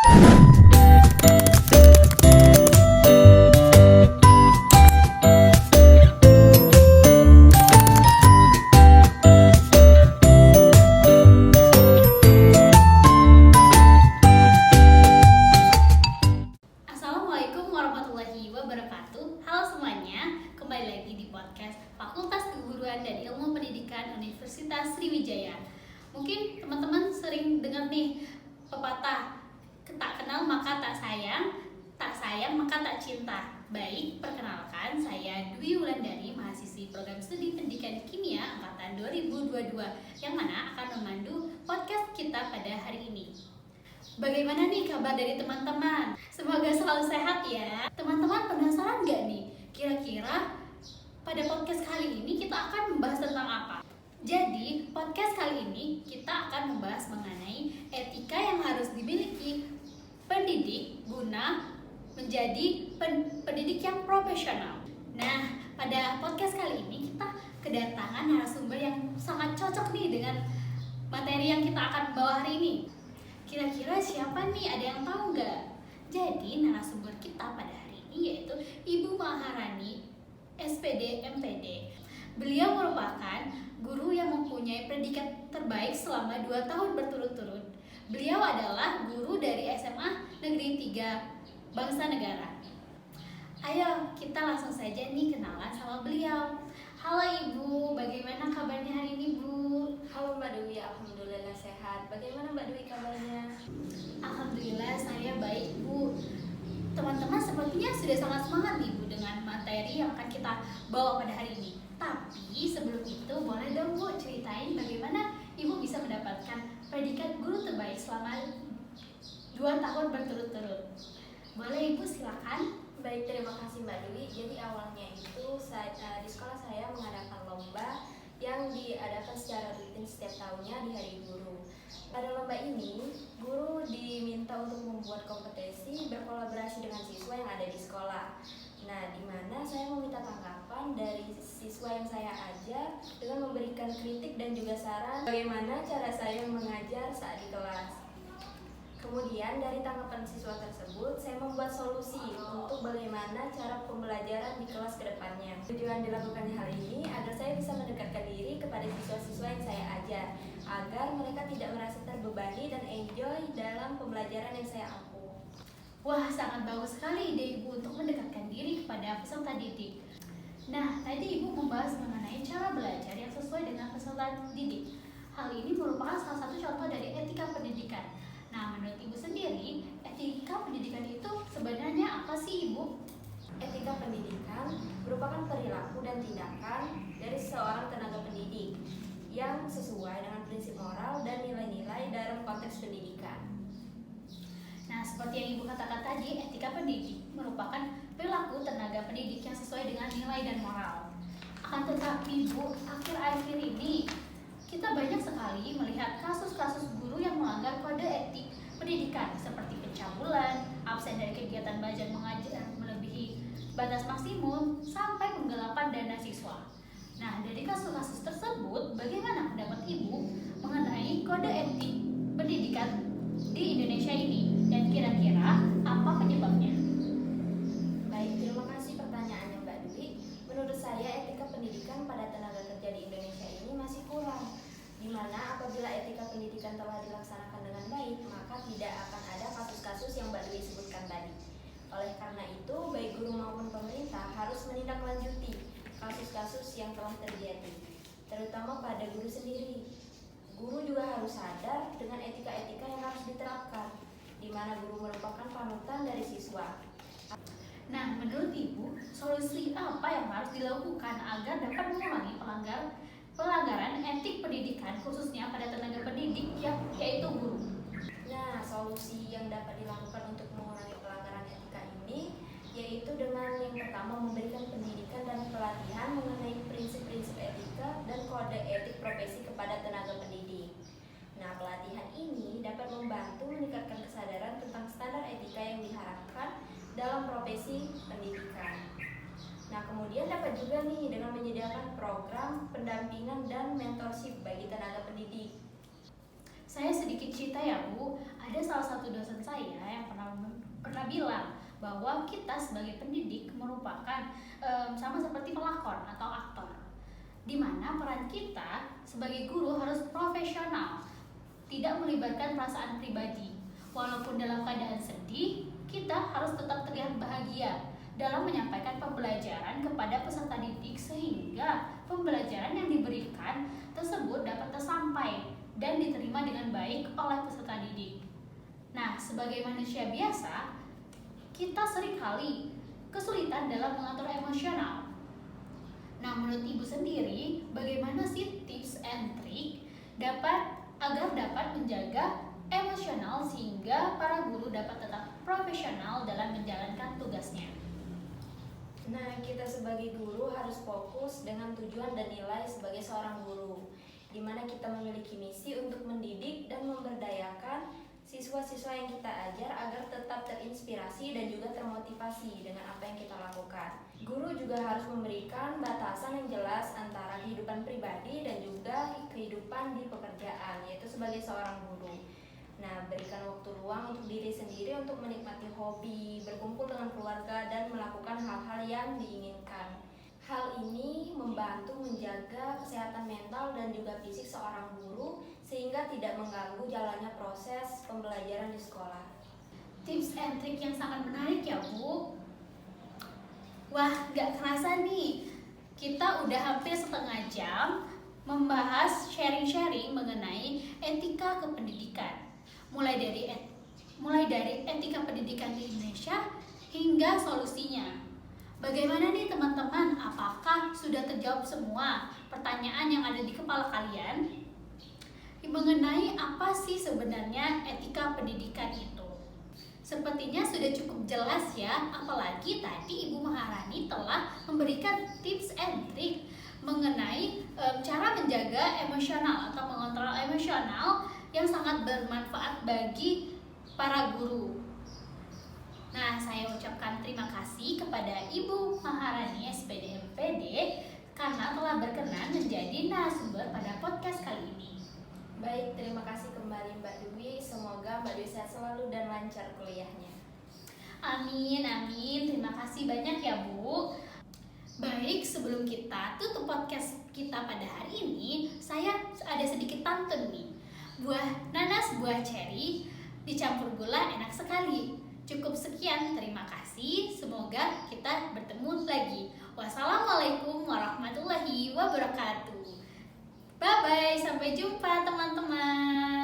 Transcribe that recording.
Assalamualaikum warahmatullahi wabarakatuh. Halo semuanya, kembali lagi di podcast Fakultas Keguruan dan Ilmu Pendidikan Universitas Sriwijaya. Mungkin teman-teman sering dengar nih pepatah, tak kenal maka tak sayang maka tak cinta. Baik, perkenalkan saya Dwi Wulandari, mahasiswi program studi pendidikan kimia angkatan 2022 yang mana akan memandu podcast kita pada hari ini. Bagaimana nih kabar dari teman-teman? Semoga selalu sehat ya. Teman-teman penasaran gak nih? Kira-kira pada podcast kali ini kita akan membahas tentang apa? Jadi, podcast kali ini kita akan membahas mengenai etika yang harus dimiliki pendidik guna menjadi pendidik yang profesional. Nah, pada podcast kali ini kita kedatangan narasumber yang sangat cocok nih dengan materi yang kita akan bawa hari ini. Kira-kira siapa nih? Ada yang tahu nggak? Jadi narasumber kita pada hari ini yaitu Ibu Maharani, SPD MPD. Beliau merupakan guru yang mempunyai predikat terbaik selama 2 tahun berturut-turut. Beliau adalah guru dari SMA Negeri 3 Bangsa Negara. Ayo kita langsung saja nih kenalan sama beliau. Halo Ibu, bagaimana kabarnya hari ini Bu? Halo Mbak Dewi, alhamdulillah sehat. Bagaimana Mbak Dewi kabarnya? Alhamdulillah saya baik Bu. Teman-teman sepertinya sudah sangat semangat nih Bu dengan materi yang akan kita bawa pada hari ini. Tapi sebelum itu boleh dong Bu ceritain bagaimana Ibu bisa mendapatkan predikat guru terbaik selama 2 tahun berturut-turut. Boleh Ibu silakan. Baik, terima kasih Mbak Dewi. Jadi awalnya itu di sekolah saya mengadakan lomba yang diadakan secara rutin setiap tahunnya di Hari Guru. Pada lomba ini, guru diminta untuk membuat kompetisi berkolaborasi dengan siswa yang ada di sekolah. Nah, di mana saya meminta tanggapan dari siswa yang saya ajar dengan memberikan kritik dan juga saran bagaimana cara saya mengajar saat di kelas. Kemudian dari tanggapan siswa tersebut, saya membuat solusi untuk bagaimana cara pembelajaran di kelas ke depannya. Tujuan dilakukannya hal ini agar saya bisa mendekatkan diri kepada siswa-siswa yang saya ajar, agar mereka tidak merasa terbebani dan enjoy dalam pembelajaran yang saya ampu. Wah, sangat bagus sekali ide Ibu untuk mendekatkan diri kepada peserta didik. Nah, tadi Ibu membahas mengenai cara belajar yang sesuai dengan peserta didik. Hal ini merupakan salah satu contoh dari etika pendidikan. Nah, menurut Ibu sendiri, etika pendidikan itu sebenarnya apa sih Ibu? Etika pendidikan merupakan perilaku dan tindakan dari seorang tenaga pendidik yang sesuai dengan prinsip moral dan nilai-nilai dalam konteks pendidikan. Nah, seperti yang Ibu katakan tadi, etika pendidik merupakan perilaku tenaga pendidik yang sesuai dengan nilai dan moral. Akan tetapi Bu, akhir-akhir ini kita banyak sekali melihat kasus-kasus guru yang melanggar kode etik pendidikan seperti pencabulan, absen dari kegiatan belajar mengajar melebihi batas maksimum, sampai penggelapan dana siswa. Nah, dari kasus-kasus tersebut, bagaimana pendapat Ibu mengenai kode etik pendidikan di Indonesia ini? Dan kira-kira apa penyebabnya? Baik, terima kasih pertanyaannya Mbak Dewi. Menurut saya etika pendidikan pada tenaga kerja di Indonesia ini masih kurang, di mana apabila etika pendidikan telah dilaksanakan dengan baik, maka tidak akan ada kasus-kasus yang Mbak Dewi sebutkan tadi. Oleh karena itu, baik guru maupun pemerintah harus menindaklanjuti kasus-kasus yang telah terjadi, terutama pada guru sendiri. Guru juga harus sadar dengan etika-etika yang harus diterapkan, di mana guru merupakan panutan dari siswa. Nah, menurut Ibu, solusi apa yang harus dilakukan agar dapat mengurangi pelanggaran etik pendidikan khususnya pada tenaga pendidik yaitu guru? Nah, solusi yang dapat dilakukan untuk mengurangi pelanggaran etika ini yaitu dengan yang pertama memberikan pendidikan dan pelatihan mengenai prinsip-prinsip etika dan kode etik profesi kepada tenaga pendidik. Nah, pelatihan ini dapat membantu meningkatkan kesadaran tentang standar etika yang diharapkan dalam profesi pendidikan. Nah, kemudian dapat juga nih dengan menyediakan program pendampingan dan mentorship bagi tenaga pendidik. Saya sedikit cerita ya Bu, ada salah satu dosen saya yang bilang bahwa kita sebagai pendidik merupakan sama seperti pelakon atau aktor, di mana peran kita sebagai guru harus profesional, tidak melibatkan perasaan pribadi. Walaupun dalam keadaan sedih, kita harus tetap terlihat bahagia dalam menyampaikan pembelajaran kepada peserta didik sehingga pembelajaran yang diberikan tersebut dapat tersampai dan diterima dengan baik oleh peserta didik. Nah, sebagai manusia biasa, kita seringkali kesulitan dalam mengatur emosional. Nah, menurut Ibu sendiri, bagaimana sih tips and trik agar dapat menjaga emosional sehingga para guru dapat tetap profesional dalam menjalankan tugasnya? Nah, kita sebagai guru harus fokus dengan tujuan dan nilai sebagai seorang guru, di mana kita memiliki misi untuk mendidik dan memberdayakan siswa-siswa yang kita ajar agar tetap terinspirasi dan juga termotivasi dengan apa yang kita lakukan. Guru juga harus memberikan batasan yang jelas antara kehidupan pribadi dan juga kehidupan di pekerjaan, yaitu sebagai seorang guru. Nah, berikan waktu luang untuk diri sendiri untuk menikmati hobi, berkumpul dengan keluarga, dan melakukan hal-hal yang diinginkan. Hal ini membantu menjaga kesehatan mental dan juga fisik seorang guru sehingga tidak mengganggu jalannya proses pembelajaran di sekolah. Tips and trik yang sangat menarik ya, Bu. Wah, gak kerasa nih, kita udah hampir setengah jam membahas sharing-sharing mengenai etika kependidikan. Mulai dari etika pendidikan di Indonesia hingga solusinya. Bagaimana nih teman-teman? Apakah sudah terjawab semua pertanyaan yang ada di kepala kalian? Mengenai apa sih sebenarnya etika pendidikan itu? Sepertinya sudah cukup jelas ya, apalagi tadi Ibu Maharani telah memberikan tips and trik mengenai cara menjaga emosional atau mengontrol emosional yang sangat bermanfaat bagi para guru. Nah, saya ucapkan terima kasih kepada Ibu Maharani SPD MPD karena telah berkenan menjadi narasumber pada podcast kali ini. Baik, terima kasih kembali Mbak Dwi. Semoga Mbak Dwi sehat selalu dan lancar kuliahnya. Amin, amin. Terima kasih banyak ya, Bu. Baik, sebelum kita tutup podcast kita pada hari ini, saya ada sedikit pantun nih. Buah nanas, buah ceri, dicampur gula enak sekali. Cukup sekian, terima kasih. Semoga kita bertemu lagi. Wassalamualaikum warahmatullahi wabarakatuh. Bye-bye, sampai jumpa teman-teman.